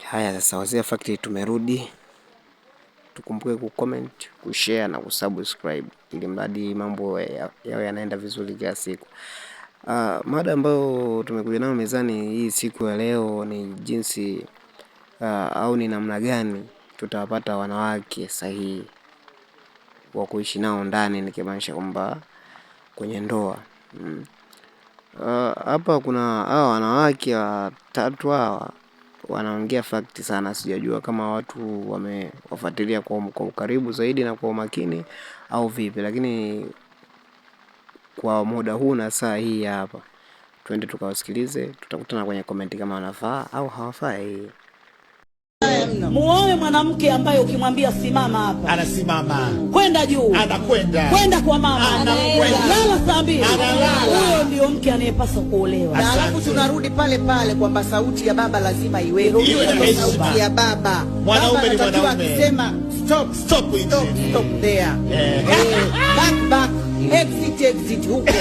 Haya sasa Wazee Factory tumerudi. Tukumbuke kucomment, kushare na kusubscribe ili mradi mambo yao yanaenda vizuri kila siku. Mada ambayo tumekuja nayo mezani hii siku ya leo ni jinsi au ni namna gani tutawapata wanawake sahihi wa kuishi nao ndani, nikimaanisha kwamba kwenye ndoa. Hapa kuna hawa wanawake watatu hawa wanaongea fact sana, sijajua kama watu wamewafuatilia kwa ukaribu zaidi na kwa umakini au vipi, lakini kwa muda huu na saa hii hapa twende tukawasikilize, tutakutana kwenye comment kama wanafaa au hawafai. Muoe mwanamke ambaye ukimwambia simama hapa anasimama, kwenda juu anakwenda, kwenda kwa mama anakwenda, lala saa mbili analala. Huyo ndio mke anayepaswa kuolewa. Na alafu tunarudi pale pale kwamba sauti ya baba lazima iwepo, sauti ya baba. Mwanaume ni mwanaume, akisema stop there, back exit huko